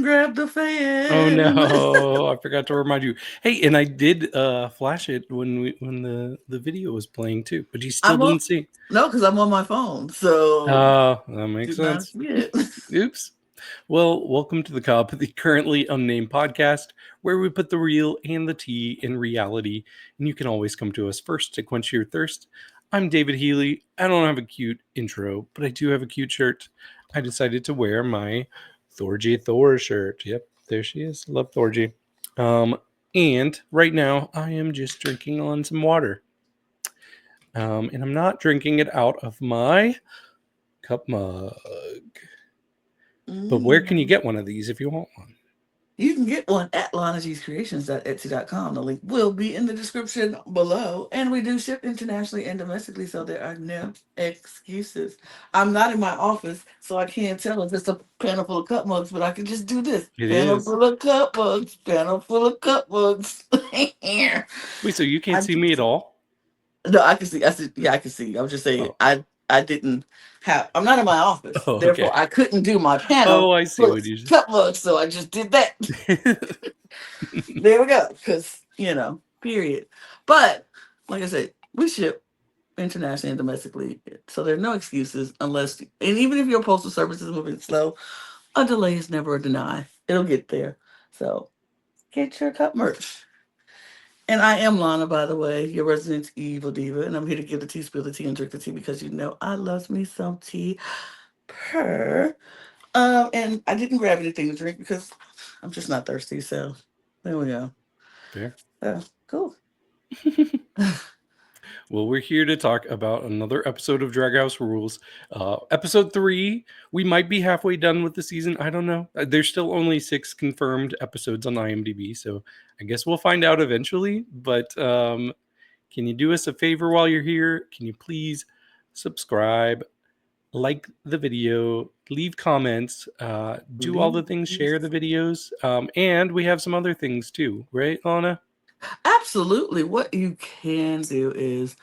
grab the fan. Oh no, I forgot to remind you. Hey, and I did flash it when the video was playing too, but you still I'm on, didn't see. no, because I'm on my phone. So That makes do not sense. forget. Oops. Well, welcome to the Cup, the Currently Unnamed Podcast, where we put the real and the tea in reality, and you can always come to us first to quench your thirst. I'm David Healy. I don't have a cute intro, but I do have a cute shirt. I decided to wear my Thorgy Thor shirt. Yep, there she is. Love Thorgy. And right now I am just drinking on some water. And I'm not drinking it out of my cup mug. But where can you get one of these if you want one? You can get one at lanagcreations.etsy.com. The link will be in the description below. And we do ship internationally and domestically, so there are no excuses. I'm not in my office, so I can't tell if it's a panel full of cup mugs, but I can just do this. It Panel is. full of cup mugs, panel full of cup mugs. Wait, so you can't I see me at all? No, I can see. I said, yeah, I can see. I was just saying, Oh, I didn't have. I'm not in my office, oh therefore okay. I couldn't do my panel Oh, I see full what of you cup mugs. So I just did that. There we go. Because period. But like I said, we ship internationally and domestically, so there are no excuses unless. And even if your postal service is moving slow, a delay is never a deny. It'll get there. So get your cup merch. And I am Lana, by the way, your resident evil diva, and I'm here to give the tea, spill the tea, and drink the tea because you know I love me some tea. Per. And I didn't grab anything to drink because I'm just not thirsty. So there we go. Fair. Cool. Well, we're here to talk about another episode of Drag House Rules. Episode 3. We might be halfway done with the season. I don't know. There's still only 6 confirmed episodes on IMDb, so I guess we'll find out eventually. But can you do us a favor while you're here? Can you please subscribe, like the video, leave comments, do all the things, share the videos, and we have some other things too, right, Lana? Absolutely. What you can do is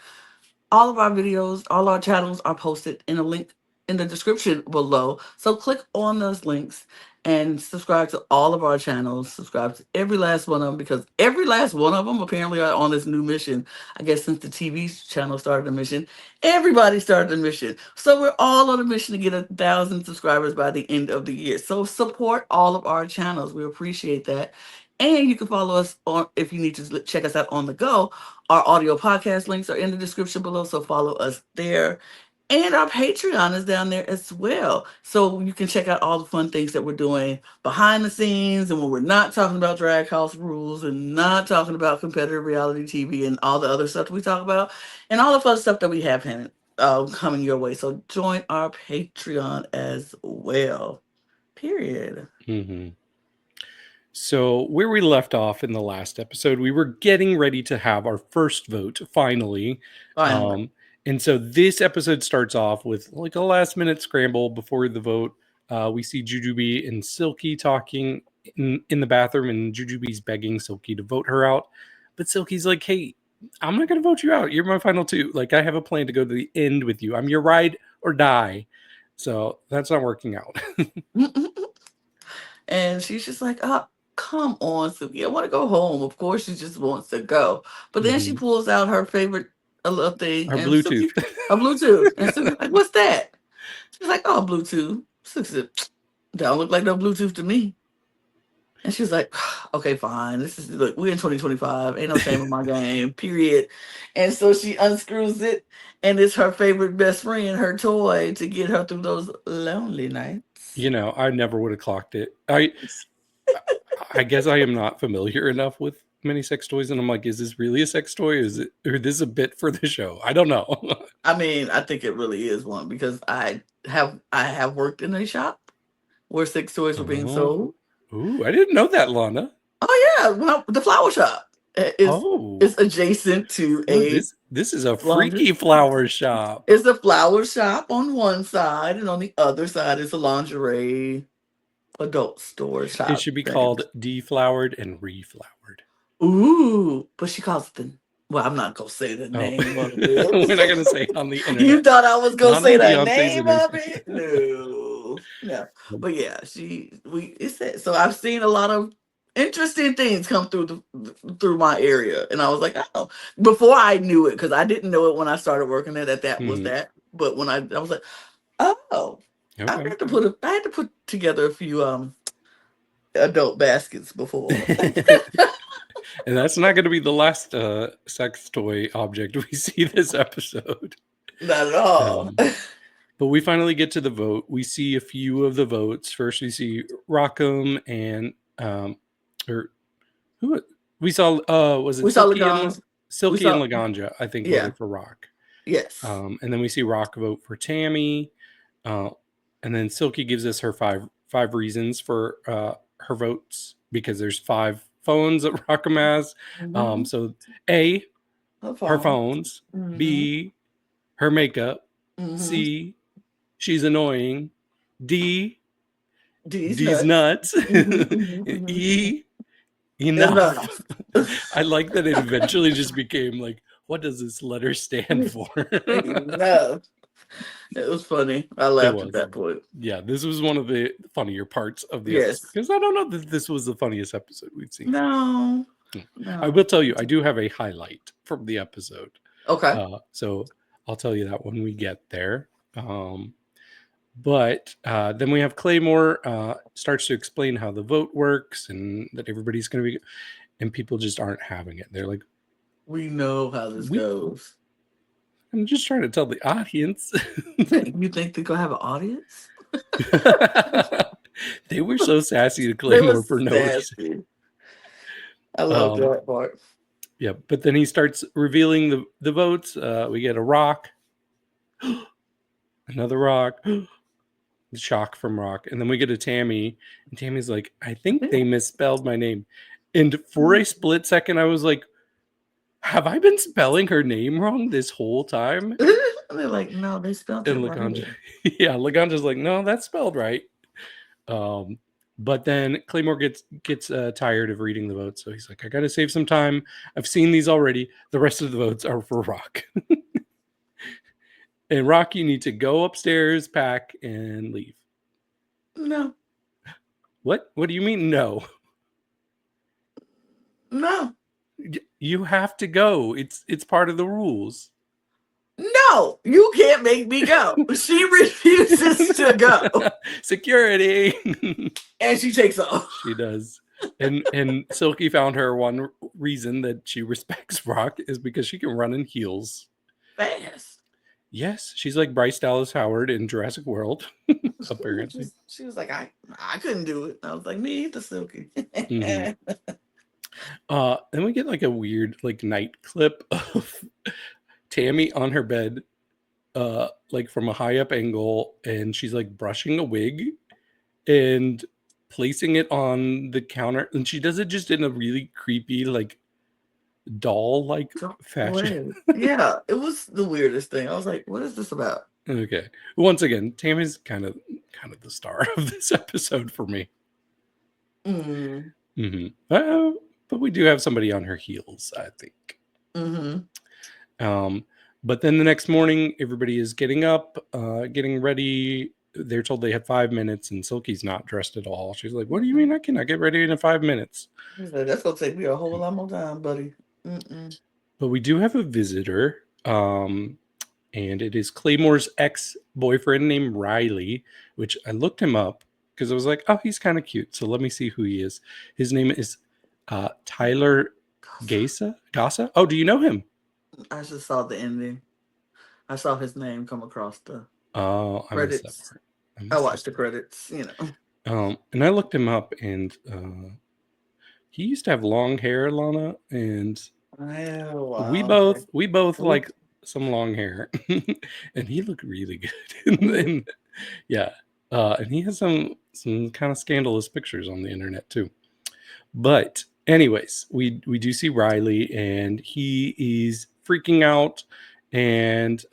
all of our videos, all our channels are posted in a link in the description below. So click on those links and subscribe to all of our channels. Subscribe to every last one of them because every last one of them apparently are on this new mission. I guess since the TV channel started the mission, everybody started the mission. So we're all on a mission to get 1,000 subscribers by the end of the year. So support all of our channels. We appreciate that. And you can follow us on if you need to check us out on the go. Our audio podcast links are in the description below, so follow us there. And our Patreon is down there as well. So you can check out all the fun things that we're doing behind the scenes and when we're not talking about drag house rules and not talking about competitive reality TV and all the other stuff that we talk about and all the fun stuff that we have coming your way. So join our Patreon as well. Period. Mm-hmm. So, where we left off in the last episode, we were getting ready to have our first vote finally. Finally. And so, this episode starts off with like a last minute scramble before the vote. We see Jujubee and Silky talking in the bathroom, and Jujubee's begging Silky to vote her out. But Silky's like, hey, I'm not going to vote you out. You're my final two. Like, I have a plan to go to the end with you. I'm your ride or die. So, that's not working out. And she's just like, oh, come on, Suki. I want to go home. Of course, she just wants to go. But then she Mhm. pulls out her favorite little thing Our and Bluetooth. Suki, a Bluetooth. And Suki's like, what's that? She's like, oh, Bluetooth. Suki said, don't look like no Bluetooth to me. And she's like, okay, fine. Look, we're in 2025. Ain't no shame in my game, period. And so she unscrews it, and it's her favorite best friend, her toy, to get her through those lonely nights. I never would have clocked it. I guess I am not familiar enough with many sex toys, and I'm like, is this really a sex toy? Or is this a bit for the show? I don't know. I mean, I think it really is one because I have worked in a shop where sex toys were being Oh, sold. ooh, I didn't know that, Lana. Oh yeah, well, the flower shop is Oh, is adjacent to oh, a this is a laundry. freaky flower shop. It's a flower shop on one side, and on the other side is a lingerie adult store It shop should be thing. called deflowered and reflowered. Ooh, but she calls it the. Well, I'm not gonna say the Oh, name of we're not it. gonna say it on the You internet. thought I was gonna Not on say the Beyonce's name of internet. it? No. No. But yeah, it's that. So I've seen a lot of interesting things come through my area, and I was like, oh, before I knew it, because I didn't know it when I started working there that was Mhm. that. But when I was like, oh, Okay. I had to put together a few adult baskets before. And that's not going to be the last sex toy object we see this episode. Not at all. Um, but we finally get to the vote. We see a few of the votes. First, we see Rockham and or who we saw. Was it We saw Silky and Lagans. We Silky and saw, Laganja? I think yeah, voted for Rock. yes. And then we see Rock vote for Tammy. Uh, and then Silky gives us her five reasons for her votes because there's 5 phones that Rockham has. Mm-hmm. So A, Her her phone. phones. Mm-hmm. B, her makeup. Mm-hmm. C, she's annoying. D, These D's nuts. nuts. Mm-hmm, mm-hmm, mm-hmm. E, enough. Enough. I like that it eventually just became like, what does this letter stand for? Enough. It was funny. I It laughed at was. that point. Yeah, this was one of the funnier parts of the episode Yes. because I don't know that this was the funniest episode we've seen. No. I No. will tell you, I do have a highlight from the episode. Okay. So I'll tell you that when we get there. But then we have Claymore starts to explain how the vote works and that everybody's going to be, and people just aren't having it. They're like, We know how this we, goes. I'm just trying to tell the audience. You think they're gonna have an audience? They were so sassy to They were Claymore for no reason. sassy. I love that part. Yeah, but then he starts revealing the votes. We get a Rock, another Rock, shock from Rock, and then we get a Tammy, and Tammy's like, I think they misspelled my name. And for a split second, I was like, have I been spelling her name wrong this whole time? They're like, no, they spelled it And right. yeah, Laganja's like, no, that's spelled right. But then Claymore gets tired of reading the votes, so he's like, I got to save some time. I've seen these already. The rest of the votes are for Rock. And Rock, you need to go upstairs, pack, and leave. No. What? What do you mean no? No. You have to go. It's part of the rules. No, you can't make me go. She refuses to go. Security. And she takes off. She does. And Silky found her one reason that she respects Rock is because she can run in heels. Fast. Yes, she's like Bryce Dallas Howard in Jurassic World, apparently. She was like, I couldn't do it. I was like, me either, Silky. Mm-hmm. Then we get like a weird like night clip of Tammy on her bed, like from a high up angle, and she's like brushing a wig and placing it on the counter, and she does it just in a really creepy like doll like fashion. Yeah, it was the weirdest thing. I was like, what is this about? Okay, once again, Tammy's kind of the star of this episode for me. Mm-hmm. But we do have somebody on her heels, I think. But then the next morning, everybody is getting up, getting ready. They're told they have 5 minutes, and Silky's not dressed at all. She's like, what do you mean I cannot get ready in 5 minutes? He's like, that's going to take me a whole lot more time, buddy. But we do have a visitor, and it is Claymore's ex-boyfriend named Riley, which I looked him up because I was like, oh, he's kind of cute. So let me see who he is. His name is Tyler Gassa. Oh, do you know him? I just saw the ending. I saw his name come across the credits. I watched the credits, And I looked him up, and he used to have long hair, Lana, and we both like some long hair, and he looked really good. and yeah, and he has some kind of scandalous pictures on the internet too. But anyways, we do see Riley, and he is freaking out, and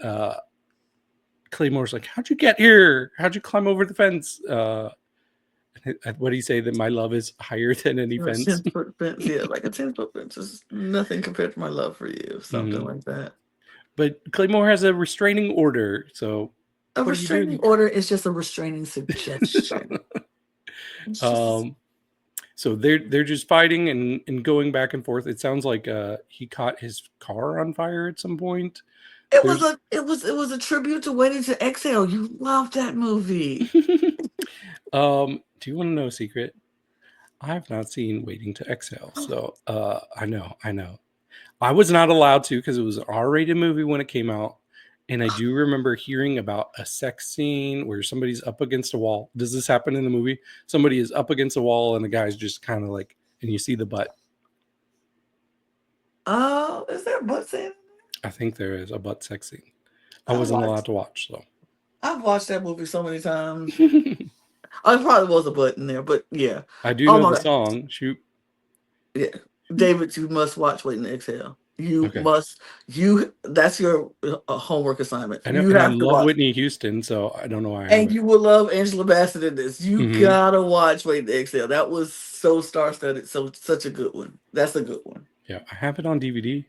Claymore's like, how'd you get here? How'd you climb over the fence? What do you say, that my love is higher than any fence? 10-foot fence, yeah, like a 10-foot fence is nothing compared to my love for you, something like that. But Claymore has a restraining order, so A What are you doing? restraining order is just a restraining suggestion. It's just um, so they're just fighting and going back and forth. It sounds like he caught his car on fire at some point. There's it was a tribute to Waiting to Exhale. You love that movie. do you want to know a secret? I have not seen Waiting to Exhale, so I know. I was not allowed to because it was an R-rated movie when it came out, and I do remember hearing about a sex scene where somebody's up against a wall. Does this happen in the movie? Somebody is up against a wall, and the guy's just kind of like, and you see the butt. Oh, is there a butt scene? I think there is a butt sex scene. I wasn't allowed to watch, so. I've watched that movie so many times. Oh, it probably was a butt in there, but yeah. I do Oh know my the God. song. Shoot. Yeah. David, you must watch Waiting to Exhale. You Okay. must. That's your homework assignment. I know, You and I have to love watch. Whitney Houston, so I don't know why I And haven't. you will love Angela Bassett in this. You gotta watch Waiting to Exhale. That was so star-studded. So such a good one. That's a good one. Yeah, I have it on DVD.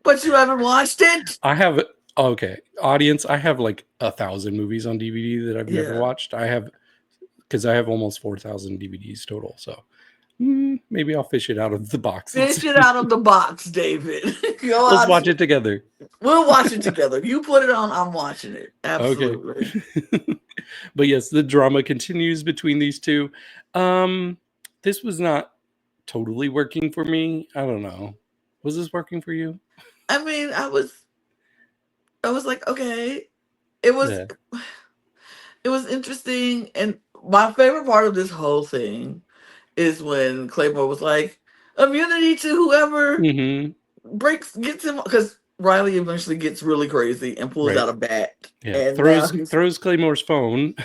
But you haven't watched it? I have okay, audience. I have like 1,000 movies on DVD that I've never watched. I have because I have almost 4,000 DVDs total. So maybe I'll fish it out of the box. Fish it out of the box, David. Let's watch it together. We'll watch it together. You put it on, I'm watching it. Absolutely. Okay. But yes, the drama continues between these two. This was not totally working for me. I don't know. Was this working for you? I mean, I was like, okay. It was interesting, and my favorite part of this whole thing is when Claymore was like, immunity to whoever gets him, because Riley eventually gets really crazy and pulls out a bat. Yeah, and throws Claymore's phone.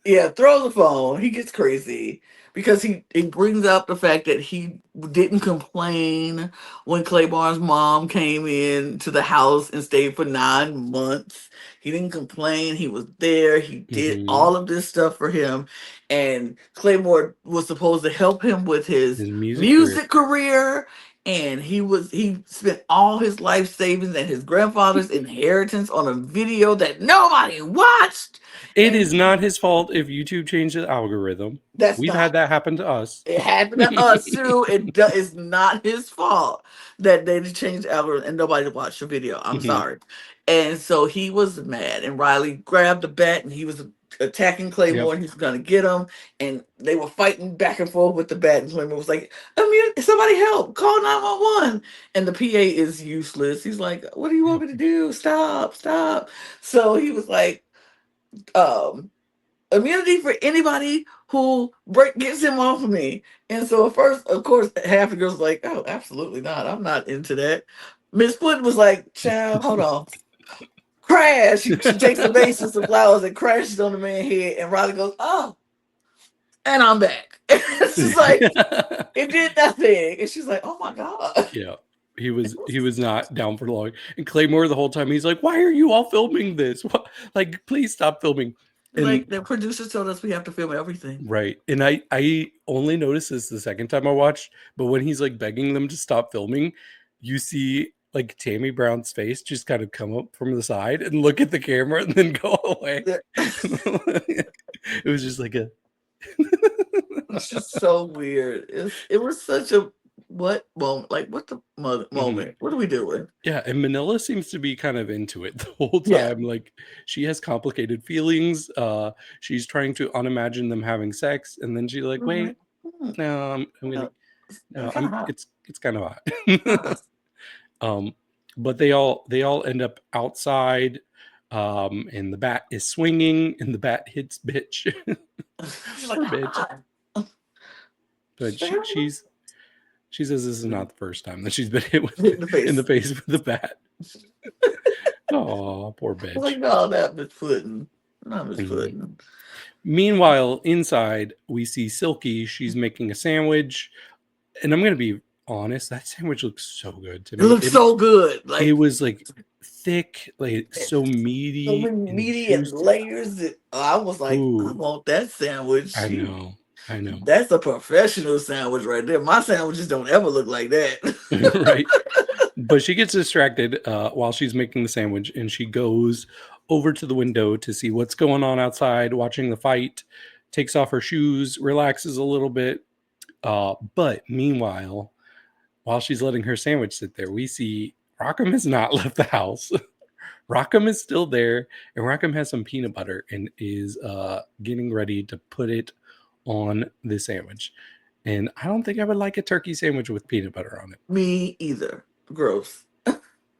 Yeah, throws the phone. He gets crazy because it brings up the fact that he didn't complain when Claymore's mom came in to the house and stayed for 9 months. He didn't complain. He was there. He did all of this stuff for him. And Claymore was supposed to help him with his music career. And he spent all his life savings and his grandfather's inheritance on a video that nobody watched. It is not his fault if YouTube changed the algorithm. We've had that happen to us. It happened to us too. It's not his fault that they changed the algorithm and nobody watched the video. I'm sorry. And so he was mad, and Riley grabbed the bat and he was attacking Claymore, and he was going to get him, and they were fighting back and forth with the bat, and Claymore was like, somebody help, call 911. And the PA is useless. He's like, what do you want me to do? Stop. So he was like, immunity for anybody who gets him off of me. And so at first, of course, half the girls were like, oh, absolutely not. I'm not into that. Miss Puddin was like, child, hold on. Crash. She takes the vase and some flowers and crashes on the man's head. And Riley goes, oh, and I'm back. It's like, it did nothing. And she's like, oh my God. Yeah. He was not down for long. And Claymore the whole time, he's like, why are you all filming this? What? Like, please stop filming. And like, the producers told us we have to film everything. Right. And I only noticed this the second time I watched, but when he's like begging them to stop filming, you see like Tammy Brown's face just kind of come up from the side and look at the camera and then go away. It was just like it's just so weird. It was such a what moment? Like, what the moment? What are we doing? Yeah, and Manila seems to be kind of into it the whole time. Yeah. Like, she has complicated feelings. She's trying to unimagine them having sex, and then she's like, "Wait, no, I'm gonna, no, it's kind of hot." But they all end up outside, and the bat is swinging, and the bat hits bitch. Poor bitch. But she says this is not the first time that she's been hit in the face with the bat. Oh, poor bitch. Like, no, that Miss Puddin. Not Miss Puddin. Meanwhile, inside, we see Silky. She's making a sandwich. And I'm going to be honest, that sandwich looks so good to me. It looks so good. Like, it was like thick, like so meaty. So many meaty and layers. I was like, ooh, I want that sandwich. I know. That's a professional sandwich right there. My sandwiches don't ever look like that. Right. But she gets distracted while she's making the sandwich, and she goes over to the window to see what's going on outside, watching the fight, takes off her shoes, relaxes a little bit. But meanwhile, while she's letting her sandwich sit there, we see Rockham has not left the house. Rockham is still there, and Rockham has some peanut butter and is getting ready to put it on the sandwich. And I don't think I would like a turkey sandwich with peanut butter on it. Me either. Gross.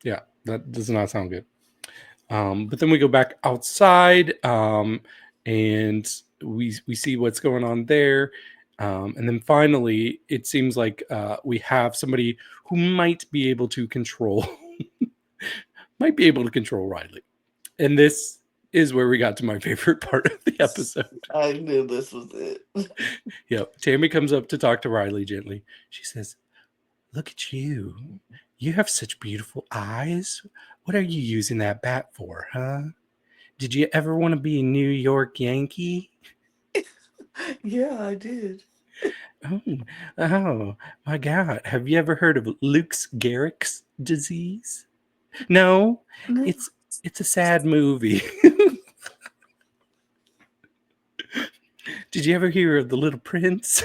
Yeah, that does not sound good. But then we go back outside, and we see what's going on there. And then finally, it seems like we have somebody who might be able to control Riley. And this is where we got to my favorite part of the episode. I knew this was it. Yep. Tammy comes up to talk to Riley gently. She says, "Look at you. You have such beautiful eyes. What are you using that bat for, huh? Did you ever want to be a New York Yankee?" Yeah, I did. Oh, my God. Have you ever heard of Luke's Gehrig's disease? No, No. it's a sad movie. Did you ever hear of The Little Prince?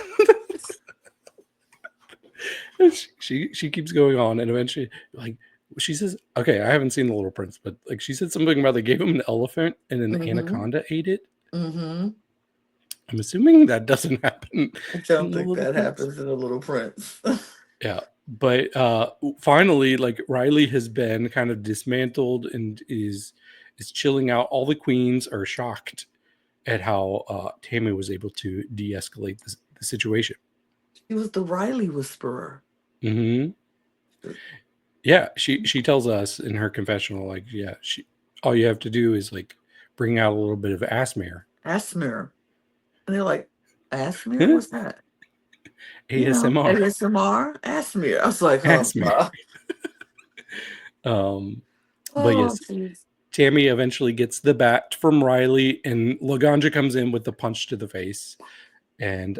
she keeps going on, and eventually, like, she says, okay, I haven't seen The Little Prince, but like she said something about they gave him an elephant and an anaconda ate it. Mm-hmm. I'm assuming that doesn't happen. I don't think that happens in The Little Prince. Yeah. But finally, like, Riley has been kind of dismantled and is chilling out. All the queens are shocked at how Tammy was able to de-escalate the situation. She was the Riley whisperer. Mm-hmm. Yeah, she tells us in her confessional, like, yeah, all you have to do is like bring out a little bit of Asmere. Asmere. And they're like, Asmere? What's that? ASMR. ASMR? Asmere. I was like, oh, Asmere. But yes, geez. Tammy eventually gets the bat from Riley, and Laganja comes in with the punch to the face, and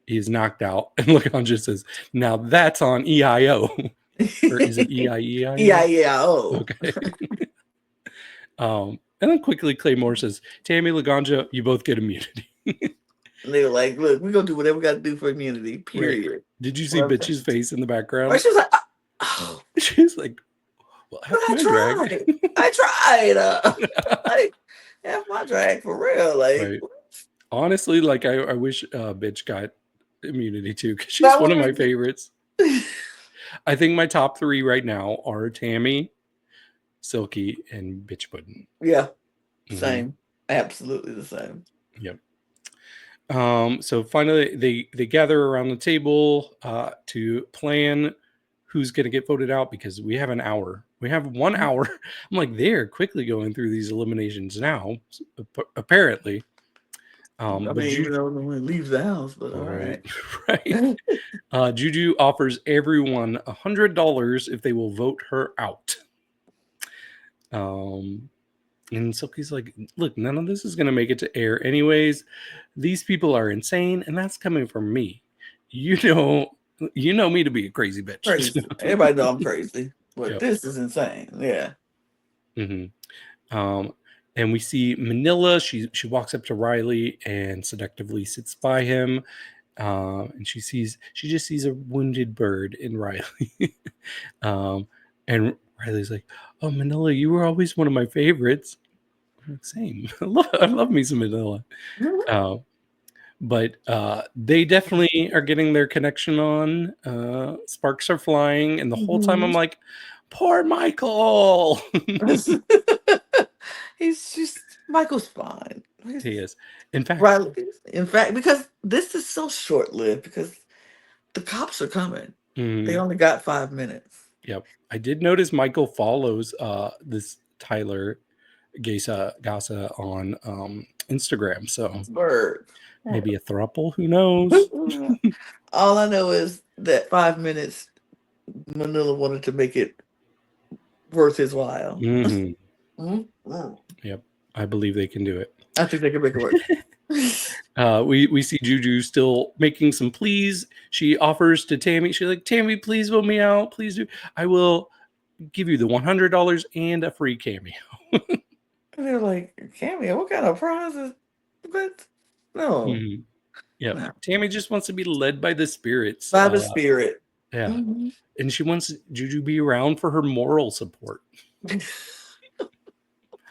he's knocked out. And Laganja says, "Now that's on EIO." Or is it EIEIO? EIEIO. Okay. And then quickly Claymore says, "Tammy, Laganja, you both get immunity." And they were like, look, we're going to do whatever we got to do for immunity, period. Right. Did you see Bitch's face in the background? Right, she was like, oh. She's like, well, I tried. I tried. Like, half my drag for real. Like, right. Honestly, like, I wish Bitch got immunity too, because she's one of my favorites. I think my top 3 right now are Tammy, Silky, and Bitch Puddin'. Yeah, same. Absolutely the same. Yep. So finally, they gather around the table to plan who's going to get voted out, because we have an hour. We have 1 hour. I'm like, they're quickly going through these eliminations now, apparently. I mean, even though no one leaves the house, but all right. Right. Juju offers everyone $100 if they will vote her out. And Silky's like, look, none of this is going to make it to air anyways. These people are insane, and that's coming from me. You know me to be a crazy bitch. Crazy. Everybody know I'm crazy, but this is insane. Yeah. Mm-hmm. And we see Manila. She walks up to Riley and seductively sits by him. And she just sees a wounded bird in Riley. And Riley's like, oh, Manila, you were always one of my favorites. Same. I love me some Manila. But they definitely are getting their connection on. Sparks are flying. And the whole time I'm like, poor Michael. He's just, Michael's fine. He is. In fact, because this is so short-lived, because the cops are coming. They only got 5 minutes. Yep. I did notice Michael follows this Tyler Gasa on Instagram. So maybe a throuple, who knows? All I know is that 5 minutes, Manila wanted to make it worth his while. Yep. I believe they can do it. I think they can make it work. We see Juju still making some pleas. She offers to Tammy. She's like, Tammy, please vote me out. Please do. I will give you the $100 and a free cameo. And they're like, cameo, what kind of prizes? But no, Mhm. Yep. no. Tammy just wants to be led by the spirits. By the spirit. Yeah. Mhm. And she wants Juju to be around for her moral support.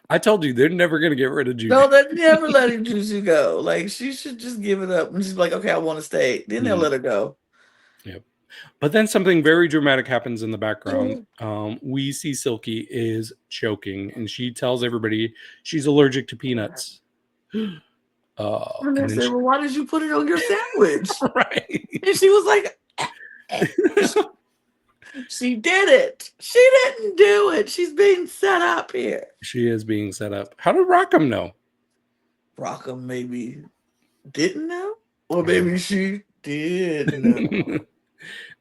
I told you they're never going to get rid of Juju. No, they're never letting Juju go. Like, she should just give it up. And she's like, okay, I want to stay. Then they'll let her go. Yep. But then something very dramatic happens in the background. We see Silky is choking, and she tells everybody she's allergic to peanuts. And they And then said, well, why did you put it on your sandwich? right. And she was like, she did it. She didn't do it. She's being set up here. She is being set up. How did Rockham know? Rockham maybe didn't know, or maybe she did know.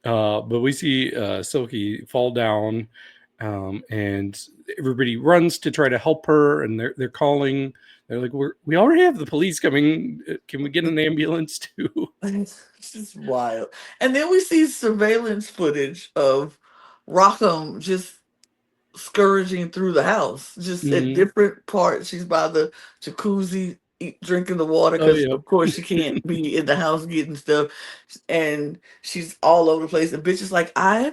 But we see Silky fall down, and everybody runs to try to help her, and they're calling. They're like, we already have the police coming. Can we get an ambulance too? It's just wild. And then we see surveillance footage of Rockham just scourging through the house, just at Mhm. different parts. She's by the jacuzzi, drinking the water Oh because, yeah. of course, she can't be in the house getting stuff. And she's all over the place. And bitch is like, I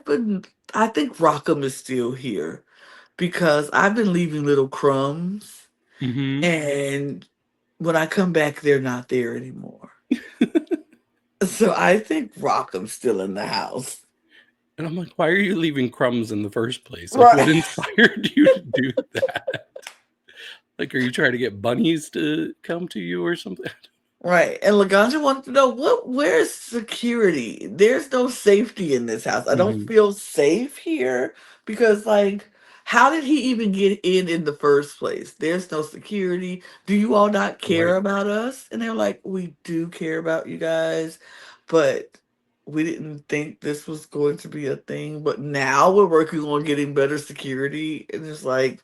think Rockham is still here because I've been leaving little crumbs. Mm-hmm. And when I come back, they're not there anymore. So I think Rockham's still in the house. And I'm like, why are you leaving crumbs in the first place? Like, what Right. inspired you to do that? Like, are you trying to get bunnies to come to you or something? Right. And Laganja wanted to know where's security? There's no safety in this house. I don't Mm-hmm. feel safe here because, like, how did he even get in the first place? There's no security. Do you all not care Right. about us? And they're like, we do care about you guys, but we didn't think this was going to be a thing. But now we're working on getting better security. And it's like,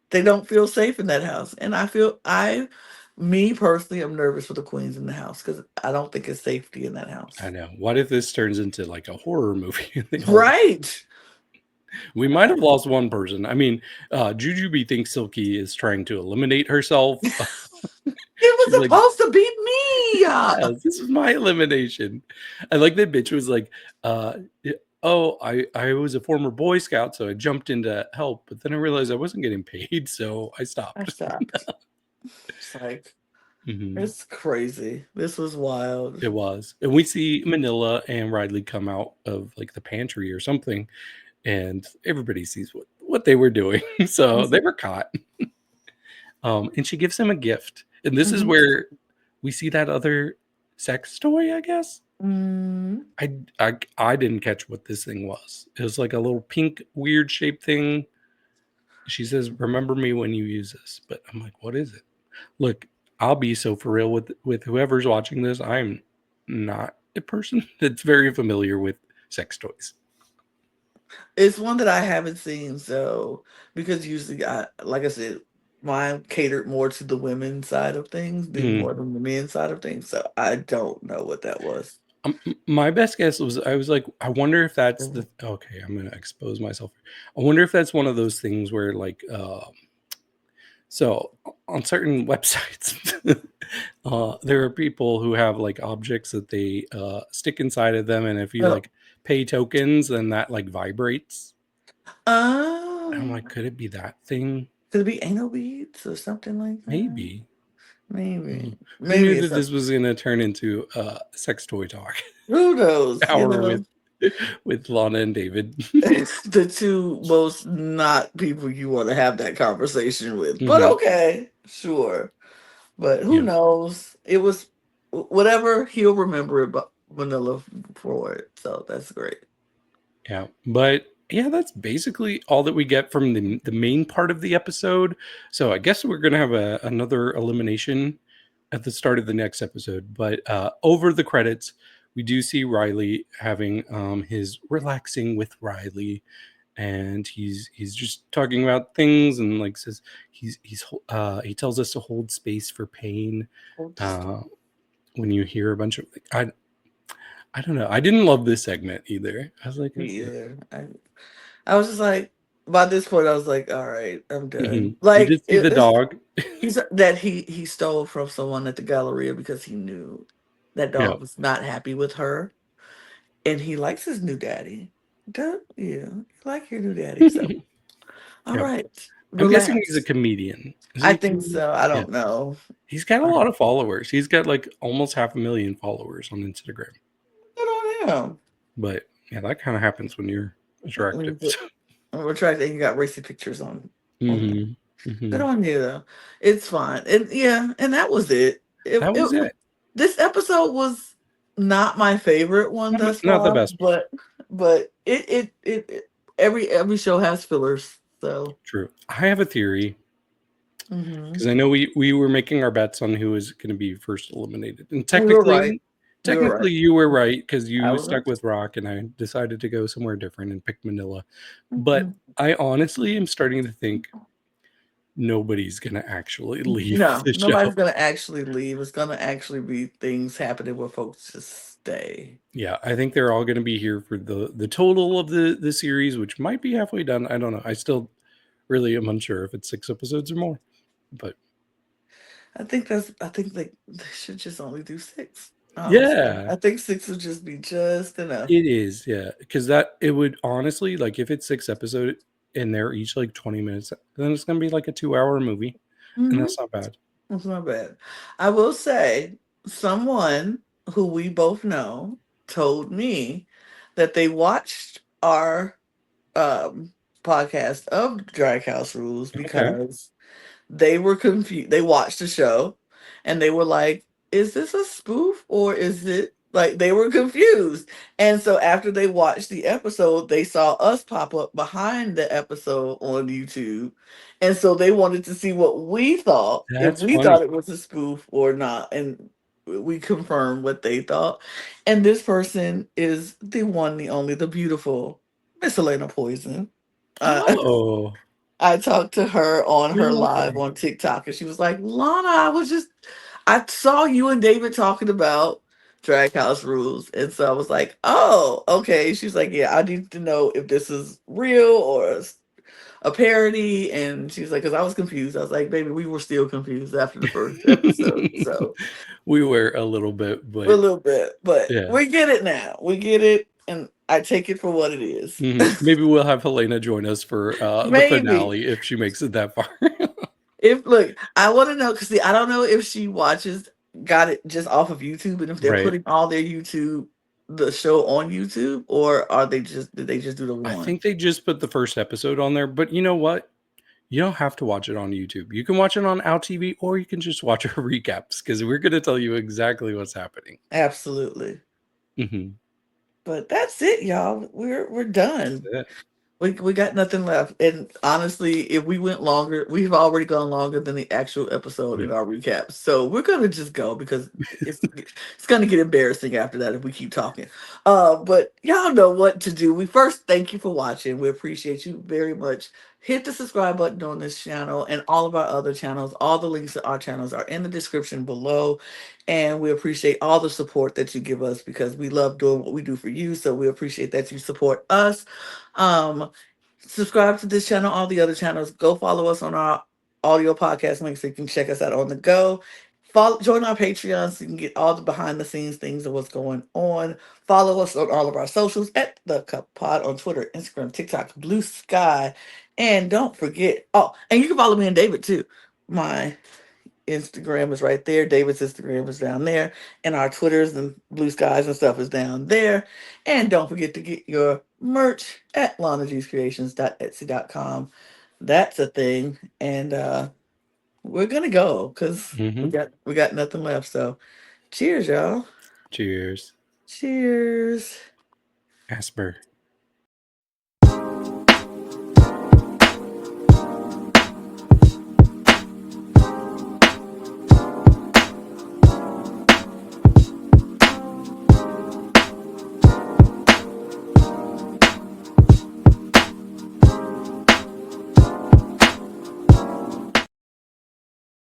they don't feel safe in that house. And me personally, I'm nervous for the queens in the house because I don't think it's safety in that I house. know. What if this turns into like a horror movie? Right. We might have lost one person. I mean, Jujubee thinks Silky is trying to eliminate herself. It She's was like, supposed to be me. yes, this is my elimination. I like that bitch was like, oh, I was a former Boy Scout, so I jumped in to help, but then I realized I wasn't getting paid, so I I stopped. stopped. It's like, Mm-hmm. it's crazy. This was wild. It was. And we see Manila and Riley come out of like the pantry or something, and everybody sees what they were doing. So they were caught. And she gives him a gift. And this is Mhm. where we see that other sex toy, I guess. Mm. I didn't catch what this thing was. It was like a little pink, weird shaped thing. She says, "Remember me when you use this." But I'm like, "What is it?" Look, I'll be so for real with whoever's watching this. I'm not a person that's very familiar with sex toys. It's one that I haven't seen, so because usually like I said, mine catered more to the women's side of things than Mm. more than the men's side of things. So I don't know what that was. My best guess was I was like, I wonder if that's the okay. I'm gonna expose myself. I wonder if that's one of those things where like so on certain websites, there are people who have like objects that they stick inside of them, and if you Oh, like pay tokens, then that like vibrates. And I'm oh, like, could it be that thing? could it be anal beads or something like that? Maybe. Maybe, Who knew maybe it's that a, this was going to turn into sex toy talk who knows? You hour know, with Lana and David? it's the two most not people you want to have that conversation with. But Hmm. okay, sure. But who Yeah, knows? It was whatever he'll remember about Vanilla for it. So that's great. yeah, but yeah, that's basically all that we get from the main part of the episode. So I guess we're gonna have another elimination at the start of the next episode. But over the credits, we do see Riley having his relaxing with Riley, and he's just talking about things and like says he tells us to hold space for pain. Hold the Uh, when you hear a bunch of like, I don't know. I didn't love this segment either. I was like, Me okay. either. I was just like, by this point, I was like, all right, I'm done. You Like did see the it's dog. he's that he stole from someone at the Galleria because he knew that Yeah. dog was not happy with her, and he likes his new daddy. Don't you? You like your new daddy? So, all Yeah. right, I'm guessing he's a relax. comedian. Is he I a think comedian? so. I Yeah. don't know. He's got a I lot of followers. He's got like almost 500,000 followers on Instagram. don't know. But yeah, that kind of happens when you're When you attractive. put retract and you got racy pictures on there. hmm Good hmm on you though. It's fine. And yeah, and that was it. That was it. This episode was not my favorite one thus Not the far, best one. but every show has fillers. So True. I have a theory mhm. because I know we were making our bets on who was going to be first eliminated, and We were right. We were right. technically you were right because I you was right. stuck with Rock, and I decided to go somewhere different and pick Manila. But Mhm. I honestly am starting to think nobody's going to actually leave No, the show. nobody's gonna actually leave. It's gonna actually be things happening where folks just stay. Yeah, I think they're all going to be here for the total of the series, which might be halfway done. I don't know. I still really am unsure if it's 6 episodes or more. But I think they should just only do six. Honestly, yeah, I think six would just be just enough. it is. Yeah, because that it would honestly like if it's 6 episodes and they're each like 20 minutes, then it's going to be like a 2 hour movie, and Hmm. that's not bad. That's not bad. I will say, someone who we both know told me that they watched our um, podcast of Drag House Rules Okay, because they were confused. They watched the show and they were like, is this a spoof or is it like they were confused? And so after they watched the episode, they saw us pop up behind the episode on YouTube. And so they wanted to see what we thought, if that's we thought funny. it was a spoof or not. And we confirmed what they thought. And this person is the one, the only, the beautiful Miss Elena Poison. Uh, Oh, I talked to her on we her love live her. on TikTok, and she was like, Lana, I saw you and David talking about Drag House Rules. And so I was like, oh, okay. She's like, yeah, I need to know if this is real or a parody. And she's like, because I was confused. I was like, baby, we were still confused after the first episode. So We were a little bit, a but little bit, but yeah. we get it now. We get it. And I take it for what it is. Maybe we'll have Helena join us for the Maybe. finale if she makes it that far. If look, I want to know because I don't know if she watches got it just off of YouTube and if they're Right. putting all their YouTube the show on YouTube or are they just did they just do the I one? think they just put the first episode on there, but you know what? You don't have to watch it on YouTube. You can watch it on OutTV or you can just watch our recaps because we're going to tell you exactly what's happening. Absolutely. hmm But that's it, y'all. We're That's done. it. We got nothing left. And honestly, if we went longer, we've already gone longer than the actual episode in Yep. our recap. So we're gonna just go because it's gonna get embarrassing after that if we keep talking. But y'all know what to do. We first thank you for watching. We appreciate you very much. Hit the subscribe button on this channel and all of our other channels. All the links to our channels are in the description below. And we appreciate all the support that you give us because we love doing what we do for you. So we appreciate that you support us. Um, Subscribe to this channel, all the other channels. Go follow us on our audio podcast links so you can check us out on the go. Join our Patreon so you can get all the behind the scenes things of what's going on. Follow us on all of our socials at the Cup Pod on Twitter, Instagram, TikTok, Blue Sky. And don't forget, oh, and you can follow me and David too. My Instagram is right there. David's Instagram is down there. And our Twitters and Blue Skies and stuff is down there. And don't forget to get your merch at lanagscreations.etsy.com. That's a thing. And we're gonna go because hmm we got nothing left. So cheers, y'all. Cheers. Cheers. Asper.